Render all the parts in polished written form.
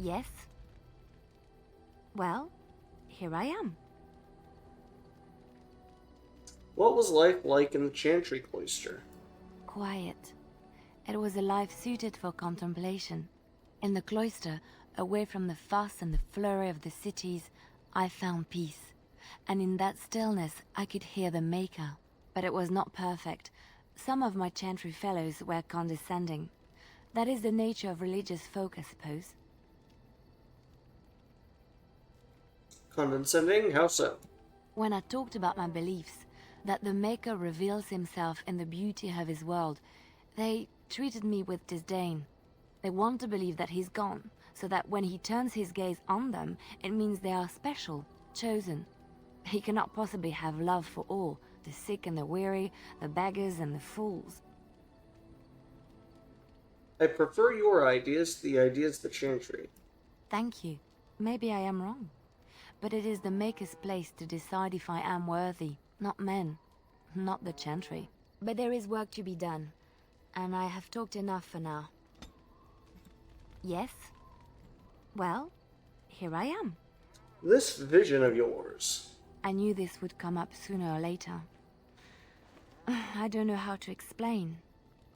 Yes? Well, here I am. What was life like in the Chantry Cloister? Quiet. It was a life suited for contemplation. In the cloister, away from the fuss and the flurry of the cities, I found peace. And in that stillness, I could hear the Maker. But it was not perfect. Some of my chantry fellows were condescending. That is the nature of religious folk, I suppose. Condescending? How so? When I talked about my beliefs, that the Maker reveals himself in the beauty of his world, they treated me with disdain. They want to believe that he's gone, so that when he turns his gaze on them, it means they are special, chosen. He cannot possibly have love for all, the sick and the weary, the beggars and the fools. I prefer your ideas to the ideas of the Chantry. Thank you. Maybe I am wrong. But it is the Maker's place to decide if I am worthy, not men, not the Chantry. But there is work to be done, and I have talked enough for now. Yes? Well, here I am. This vision of yours. I knew this would come up sooner or later. I don't know how to explain,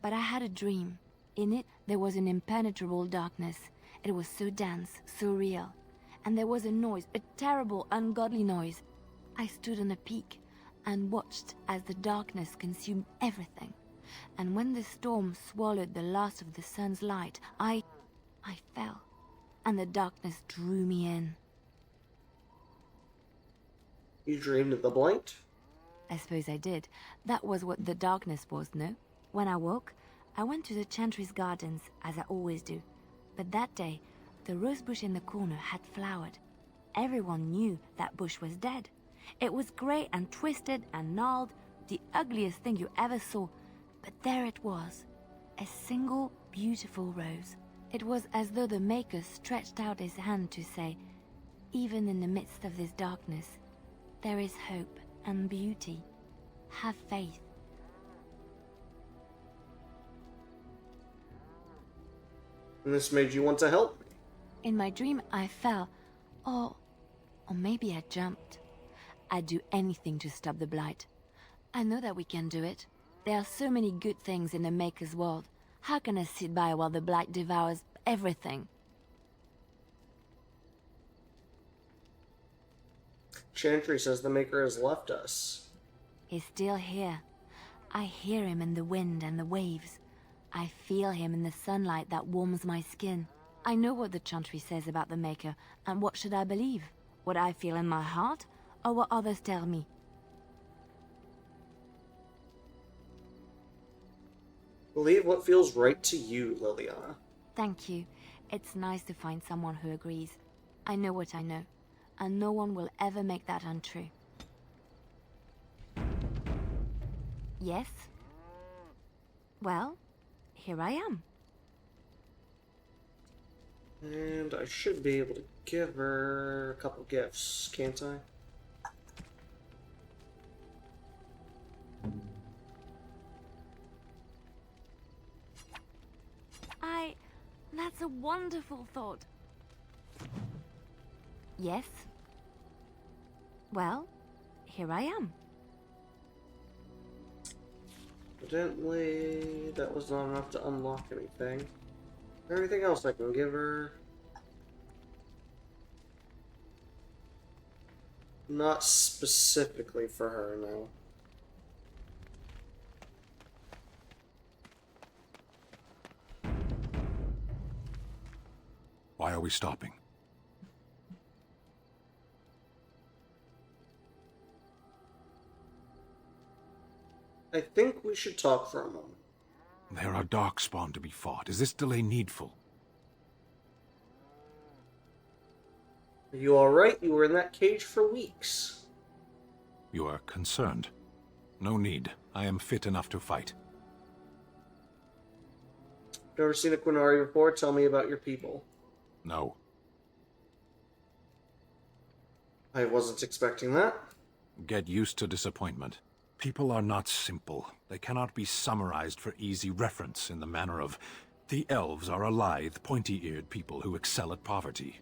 but I had a dream. In it, there was an impenetrable darkness. It was so dense, so real. And there was a noise, a terrible, ungodly noise. I stood on a peak and watched as the darkness consumed everything. And when the storm swallowed the last of the sun's light, I fell, and the darkness drew me in. You dreamed of the blight? I suppose I did. That was what the darkness was, no? When I woke, I went to the Chantry's gardens, as I always do. But that day, the rosebush in the corner had flowered. Everyone knew that bush was dead. It was grey and twisted and gnarled, the ugliest thing you ever saw. But there it was, a single beautiful rose. It was as though the Maker stretched out his hand to say, even in the midst of this darkness, there is hope and beauty. Have faith. And this made you want to help me. In my dream, I fell, or maybe I jumped. I'd do anything to stop the blight. I know that we can do it. There are so many good things in the Maker's world. How can I sit by while the blight devours everything? Chantry says the Maker has left us. He's still here. I hear him in the wind and the waves. I feel him in the sunlight that warms my skin. I know what the Chantry says about the Maker, and what should I believe? What I feel in my heart, or what others tell me? Believe what feels right to you, Liliana. Thank you. It's nice to find someone who agrees. I know what I know, and no one will ever make that untrue. Yes? Well, here I am. And I should be able to give her a couple gifts, can't I? That's a wonderful thought. Yes? Well, here I am. Evidently, that was not enough to unlock anything. Is there anything else I can give her? Not specifically for her, no. Why are we stopping? I think we should talk for a moment. There are darkspawn to be fought. Is this delay needful? Are you alright? You were in that cage for weeks. You are concerned. No need. I am fit enough to fight. Never seen a Quinari before? Tell me about your people. No. I wasn't expecting that. Get used to disappointment. People are not simple. They cannot be summarized for easy reference in the manner of The elves are a lithe, pointy-eared people who excel at poverty.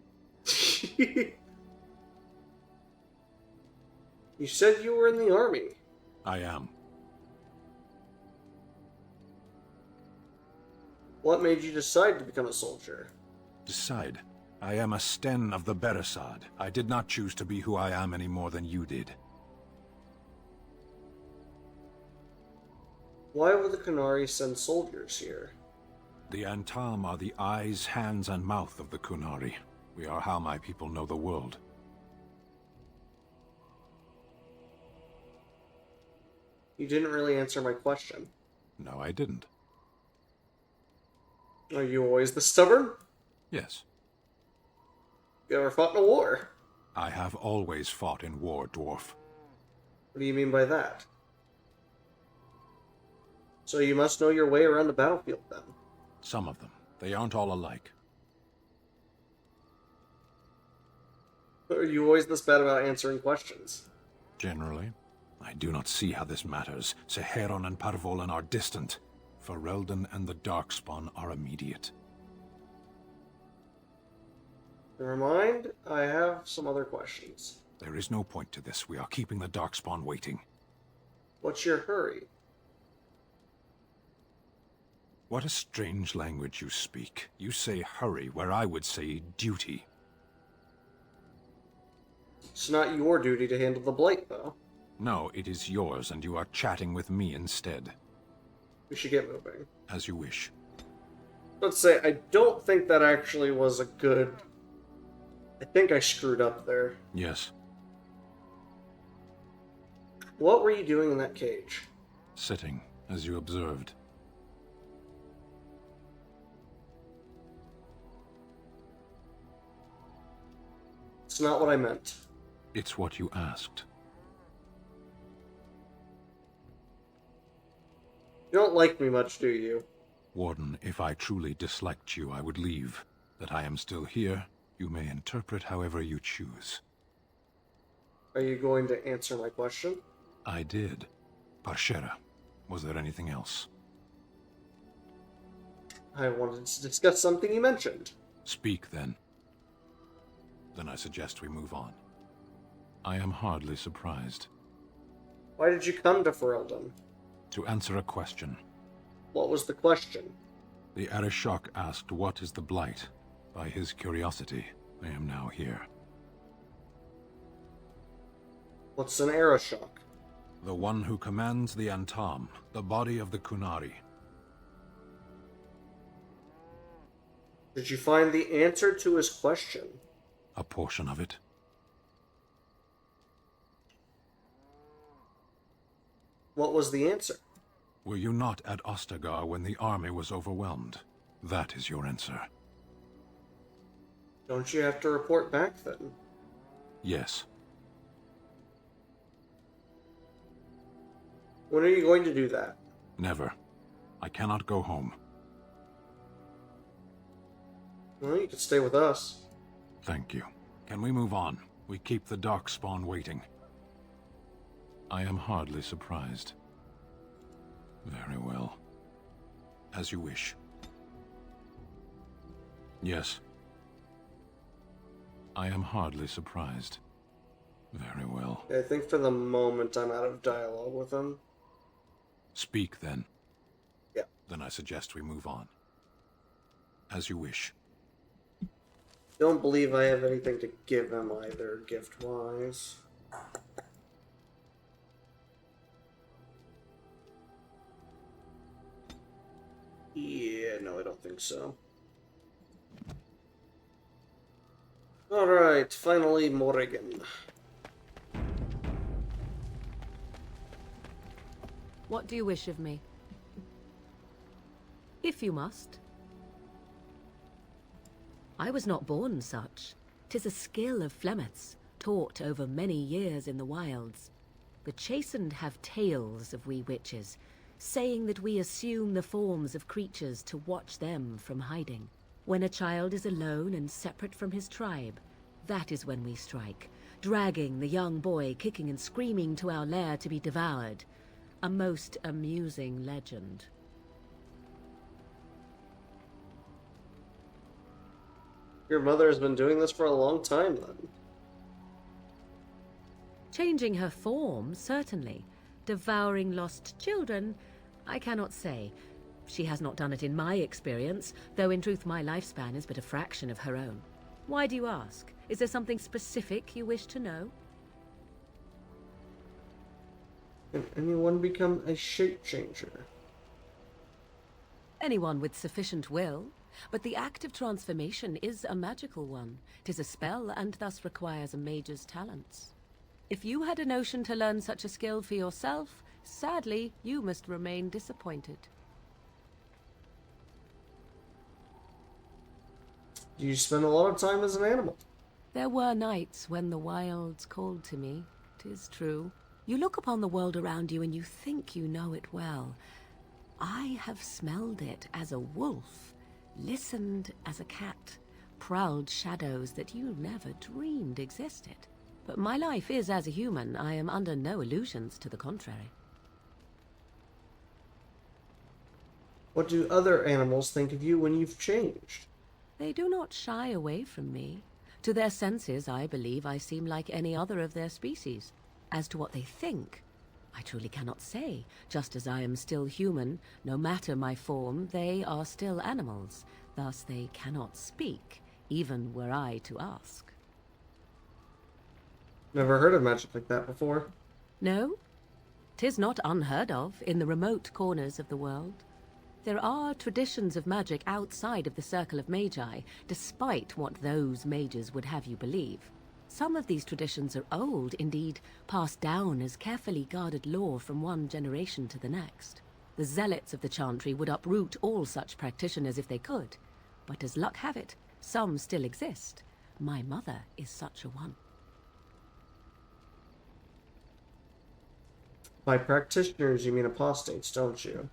You said you were in the army. I am. What made you decide to become a soldier? Decide. I am a Sten of the Beresad. I did not choose to be who I am any more than you did. Why would the Qunari send soldiers here? The Antam are the eyes, hands, and mouth of the Qunari. We are how my people know the world. You didn't really answer my question. No, I didn't. Are you always this stubborn? Yes. You ever fought in a war? I have always fought in war, dwarf. What do you mean by that? So you must know your way around the battlefield, then. Some of them. They aren't all alike. Are you always this bad about answering questions? Generally. I do not see how this matters. Seheron and Parvolan are distant. Ferelden and the Darkspawn are immediate. Never mind, I have some other questions. There is no point to this. We are keeping the Darkspawn waiting. What's your hurry? What a strange language you speak. You say hurry where I would say duty. It's not your duty to handle the Blight, though. No, it is yours, and you are chatting with me instead. We should get moving. As you wish. Let's say, I don't think that actually was a good... I think I screwed up there. Yes. What were you doing in that cage? Sitting, as you observed. It's not what I meant. It's what you asked. You don't like me much, do you? Warden, if I truly disliked you, I would leave. That I am still here, you may interpret however you choose. Are you going to answer my question? I did. Parshera, was there anything else? I wanted to discuss something you mentioned. Speak, then. Then I suggest we move on. I am hardly surprised. Why did you come to Ferelden? To answer a question. What was the question? The Arishok asked what is the Blight. By his curiosity, I am now here. What's an Arishok? The one who commands the Antam, the body of the Qunari. Did you find the answer to his question? A portion of it. What was the answer? Were you not at Ostagar when the army was overwhelmed? That is your answer. Don't you have to report back, then? Yes. When are you going to do that? Never. I cannot go home. Well, you could stay with us. Thank you. Can we move on? We keep the Darkspawn waiting. I am hardly surprised. Very well. As you wish. Yes. I am hardly surprised. Very well. I think for the moment I'm out of dialogue with him. Speak, then. Yeah. Then I suggest we move on. As you wish. Don't believe I have anything to give him either, gift-wise. Yeah, no, I don't think so. Alright, finally Morrigan. What do you wish of me? If you must. I was not born such. 'Tis a skill of Flemeth's, taught over many years in the wilds. The chastened have tales of we witches, saying that we assume the forms of creatures to watch them from hiding. When a child is alone and separate from his tribe, that is when we strike, dragging the young boy kicking and screaming to our lair to be devoured. A most amusing legend. Your mother has been doing this for a long time, then. Changing her form, certainly. Devouring lost children, I cannot say. She has not done it in my experience, though in truth my lifespan is but a fraction of her own. Why do you ask? Is there something specific you wish to know? Can anyone become a shape changer? Anyone with sufficient will. But the act of transformation is a magical one. 'Tis a spell, and thus requires a mage's talents. If you had a notion to learn such a skill for yourself, sadly, you must remain disappointed. Do you spend a lot of time as an animal? There were nights when the wilds called to me, 'tis true. You look upon the world around you and you think you know it well. I have smelled it as a wolf, listened as a cat, prowled shadows that you never dreamed existed. But my life is as a human. I am under no illusions to the contrary. What do other animals think of you when you've changed? They do not shy away from me. To their senses, I believe I seem like any other of their species. As to what they think, I truly cannot say. Just as I am still human, no matter my form, they are still animals. Thus they cannot speak, even were I to ask. Never heard of magic like that before. No, 'tis not unheard of in the remote corners of the world. There are traditions of magic outside of the circle of magi, despite what those mages would have you believe. Some of these traditions are old, indeed, passed down as carefully guarded lore from one generation to the next. The zealots of the chantry would uproot all such practitioners if they could. But as luck have it, some still exist. My mother is such a one. By practitioners, you mean apostates, don't you?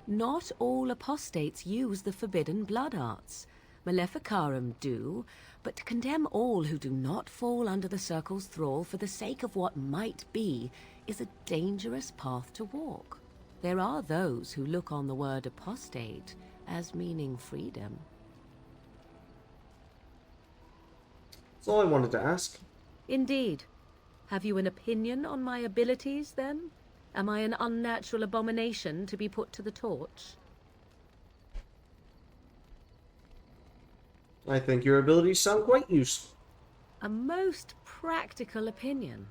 Not all apostates use the forbidden blood arts. Maleficarum do, but to condemn all who do not fall under the circle's thrall for the sake of what might be is a dangerous path to walk. There are those who look on the word apostate as meaning freedom. That's all I wanted to ask. Indeed. Have you an opinion on my abilities, then? Am I an unnatural abomination to be put to the torch? I think your abilities sound quite useful. A most practical opinion.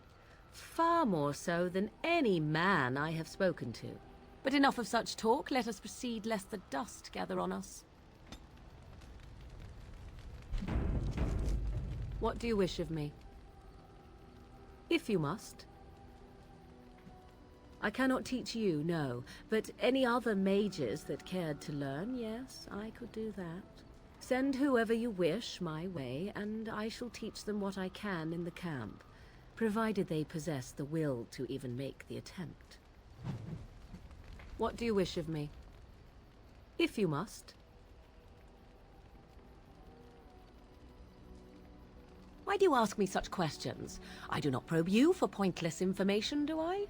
Far more so than any man I have spoken to. But enough of such talk. Let us proceed, lest the dust gather on us. What do you wish of me? If you must. I cannot teach you, no, but any other mages that cared to learn, yes, I could do that. Send whoever you wish my way, and I shall teach them what I can in the camp, provided they possess the will to even make the attempt. What do you wish of me? If you must. Why do you ask me such questions? I do not probe you for pointless information, do I?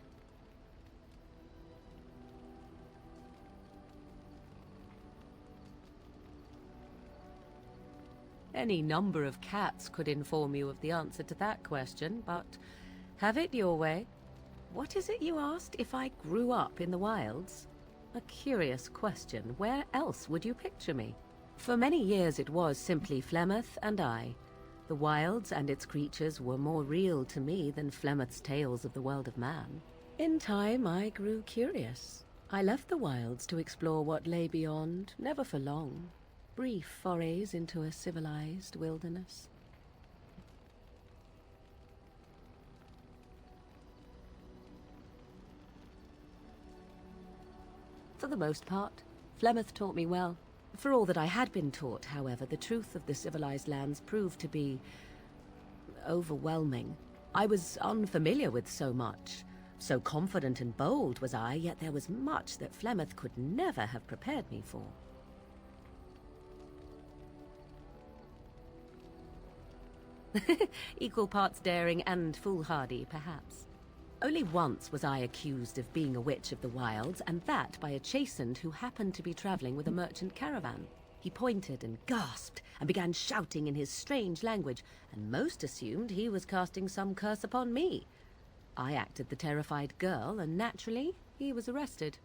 Any number of cats could inform you of the answer to that question, but have it your way. What is it you asked? If I grew up in the wilds? A curious question. Where else would you picture me? For many years it was simply Flemeth and I. The wilds and its creatures were more real to me than Flemeth's tales of the world of man. In time I grew curious. I left the wilds to explore what lay beyond, never for long. Brief forays into a civilized wilderness. For the most part, Flemeth taught me well. For all that I had been taught, however, the truth of the civilized lands proved to be overwhelming. I was unfamiliar with so much. So confident and bold was I, yet there was much that Flemeth could never have prepared me for. Equal parts daring and foolhardy, perhaps. Only once was I accused of being a witch of the wilds, and that by a chastened who happened to be traveling with a merchant caravan. He pointed and gasped and began shouting in his strange language, and most assumed he was casting some curse upon me. I acted the terrified girl, and naturally, he was arrested.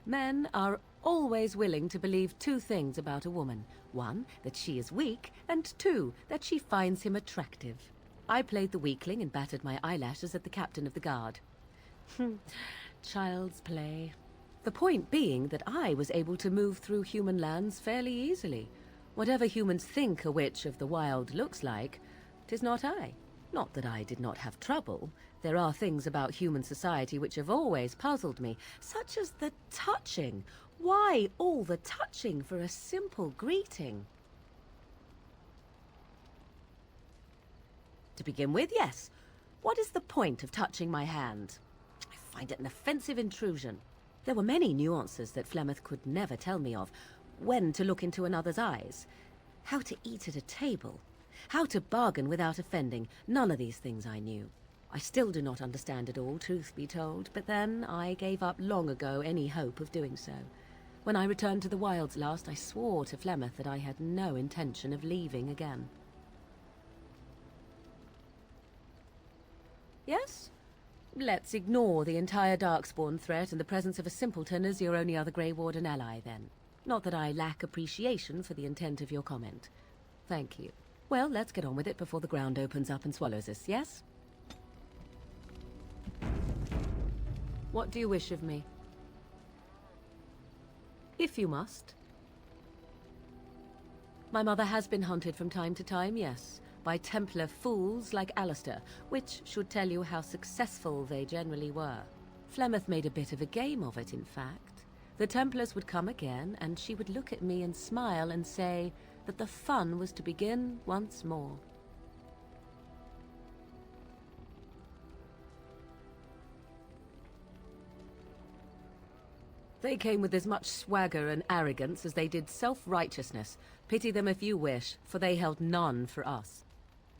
Men are always willing to believe two things about a woman. One, that she is weak, and two, that she finds him attractive. I played the weakling and battered my eyelashes at the captain of the guard. Child's play. The point being that I was able to move through human lands fairly easily. Whatever humans think a witch of the wild looks like, 'tis not I. Not that I did not have trouble. There are things about human society which have always puzzled me, such as the touching. Why all the touching for a simple greeting? To begin with, yes. What is the point of touching my hand? I find it an offensive intrusion. There were many nuances that Flemeth could never tell me of. When to look into another's eyes. How to eat at a table. How to bargain without offending. None of these things I knew. I still do not understand it all, truth be told, but then I gave up long ago any hope of doing so. When I returned to the wilds last, I swore to Flemeth that I had no intention of leaving again. Yes? Let's ignore the entire Darkspawn threat and the presence of a simpleton as your only other Grey Warden ally, then. Not that I lack appreciation for the intent of your comment. Thank you. Well, let's get on with it before the ground opens up and swallows us, yes? What do you wish of me? If you must. My mother has been hunted from time to time, yes, by Templar fools like Alistair, which should tell you how successful they generally were. Flemeth made a bit of a game of it, in fact. The Templars would come again, and she would look at me and smile and say that the fun was to begin once more. They came with as much swagger and arrogance as they did self-righteousness. Pity them if you wish, for they held none for us.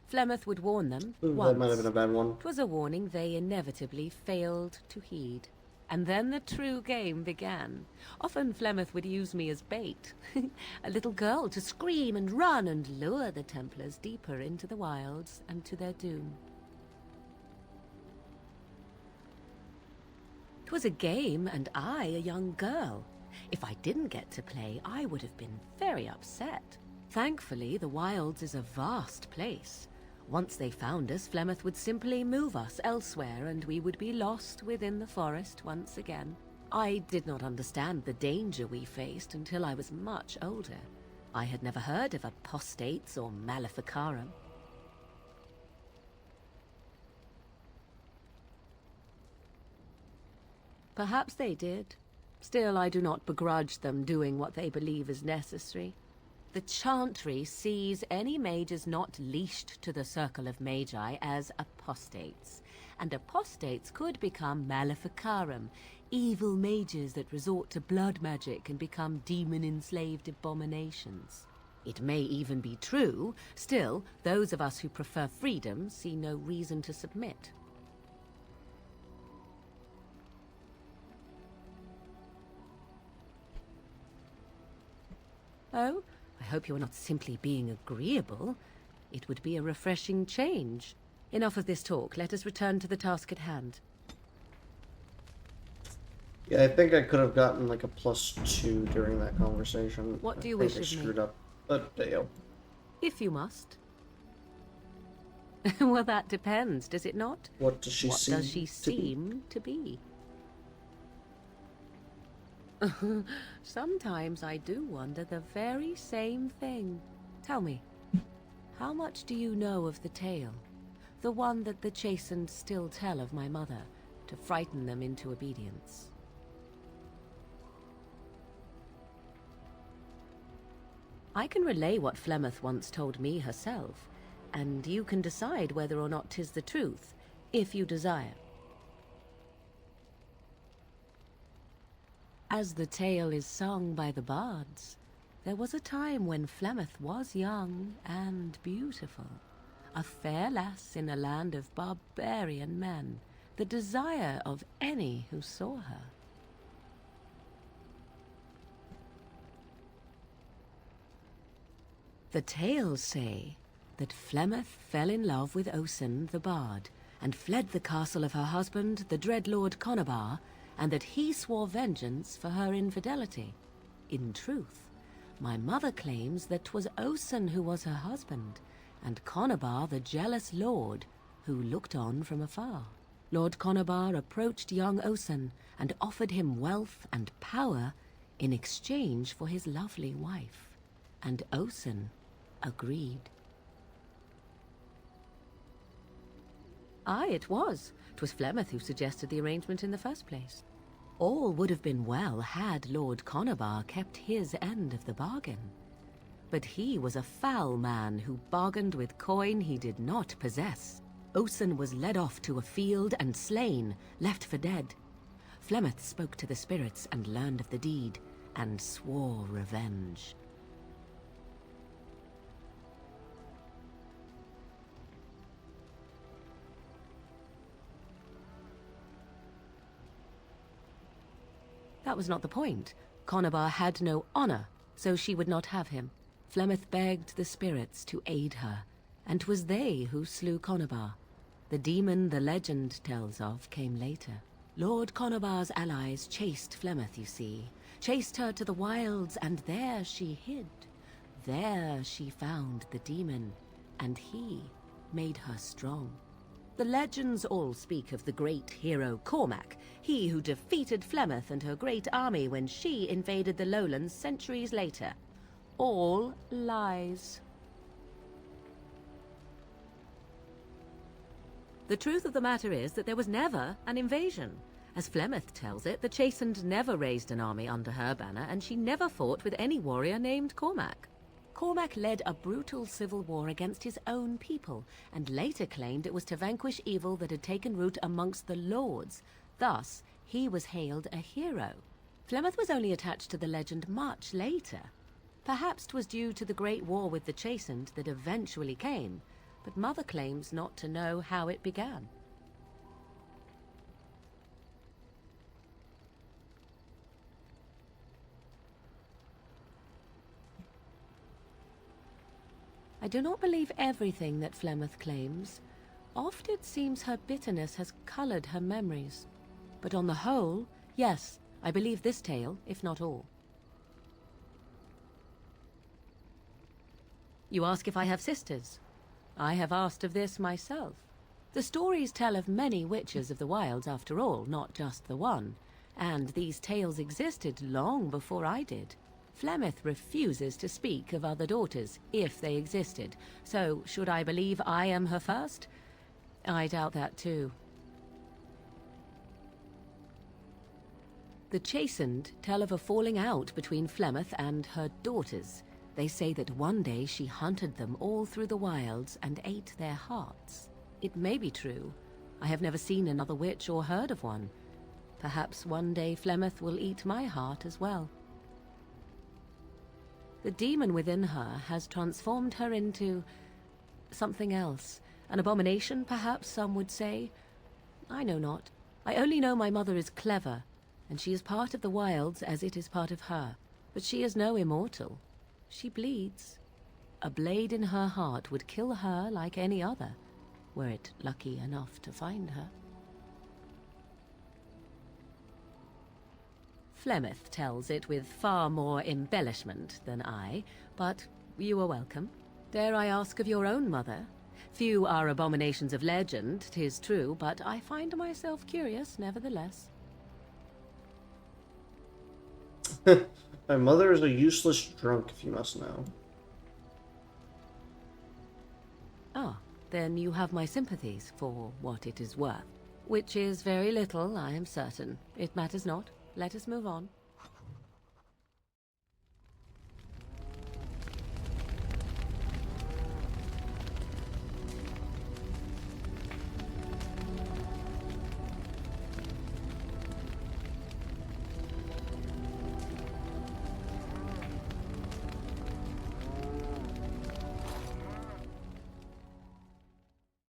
Flemeth would warn them once. That might have been a bad one. 'Twas a warning they inevitably failed to heed. And then the true game began. Often Flemeth would use me as bait. A little girl to scream and run and lure the Templars deeper into the wilds and to their doom. 'Twas a game, and I a young girl. If I didn't get to play, I would have been very upset. Thankfully, the wilds is a vast place. Once they found us, Flemeth would simply move us elsewhere, and we would be lost within the forest once again. I did not understand the danger we faced until I was much older. I had never heard of apostates or maleficarum. Perhaps they did. Still, I do not begrudge them doing what they believe is necessary. The Chantry sees any mages not leashed to the Circle of Magi as apostates, and apostates could become maleficarum, evil mages that resort to blood magic and become demon-enslaved abominations. It may even be true. Still, those of us who prefer freedom see no reason to submit. Oh, I hope you are not simply being agreeable. It would be a refreshing change. Enough of this talk. Let us return to the task at hand. Yeah, I think I could have gotten like a +2 during that conversation. What do you I think wish I of me? screwed up. But, If you must. Well, that depends, does it not? what does she What seem does she to be? seem to be? Sometimes I do wonder the very same thing. Tell me, how much do you know of the tale? The one that the chastened still tell of my mother, to frighten them into obedience. I can relay what Flemeth once told me herself, and you can decide whether or not 'tis the truth, if you desire. As the tale is sung by the bards, there was a time when Flemeth was young and beautiful, a fair lass in a land of barbarian men, the desire of any who saw her. The tales say that Flemeth fell in love with Osen the Bard, and fled the castle of her husband, the dread Lord Conabar, and that he swore vengeance for her infidelity. In truth, my mother claims that 'twas Osen who was her husband, and Conabar the jealous lord who looked on from afar. Lord Conabar approached young Osen and offered him wealth and power in exchange for his lovely wife, and Osen agreed. Aye, it was. 'Twas Flemeth who suggested the arrangement in the first place. All would have been well had Lord Conabar kept his end of the bargain. But he was a foul man who bargained with coin he did not possess. Osen was led off to a field and slain, left for dead. Flemeth spoke to the spirits and learned of the deed, and swore revenge. That was not the point. Conabar had no honor, so she would not have him. Flemeth begged the spirits to aid her, and 'twas they who slew Conabar. The demon the legend tells of came later. Lord Conabar's allies chased Flemeth, you see, chased her to the wilds, and there she hid. There she found the demon, and he made her strong. The legends all speak of the great hero Cormac, he who defeated Flemeth and her great army when she invaded the lowlands centuries later. All lies. The truth of the matter is that there was never an invasion. As Flemeth tells it, the Chastened never raised an army under her banner, and she never fought with any warrior named Cormac. Cormac led a brutal civil war against his own people, and later claimed it was to vanquish evil that had taken root amongst the lords. Thus, he was hailed a hero. Flemeth was only attached to the legend much later. Perhaps 'twas due to the great war with the Chastened that eventually came, but Mother claims not to know how it began. I do not believe everything that Flemeth claims. Oft it seems her bitterness has colored her memories. But on the whole, yes, I believe this tale, if not all. You ask if I have sisters. I have asked of this myself. The stories tell of many witches of the wilds after all, not just the one. And these tales existed long before I did. Flemeth refuses to speak of other daughters, if they existed. So, should I believe I am her first? I doubt that too. The Chastened tell of a falling out between Flemeth and her daughters. They say that one day she hunted them all through the wilds and ate their hearts. It may be true. I have never seen another witch or heard of one. Perhaps one day Flemeth will eat my heart as well. The demon within her has transformed her into something else. An abomination, perhaps some would say. I know not. I only know my mother is clever, and she is part of the wilds as it is part of her. But she is no immortal. She bleeds. A blade in her heart would kill her like any other, were it lucky enough to find her. Flemeth tells it with far more embellishment than I, but you are welcome. Dare I ask of your own mother? Few are abominations of legend, 'tis true, but I find myself curious nevertheless. My mother is a useless drunk, if you must know. Ah, then you have my sympathies for what it is worth. Which is very little, I am certain. It matters not. Let us move on.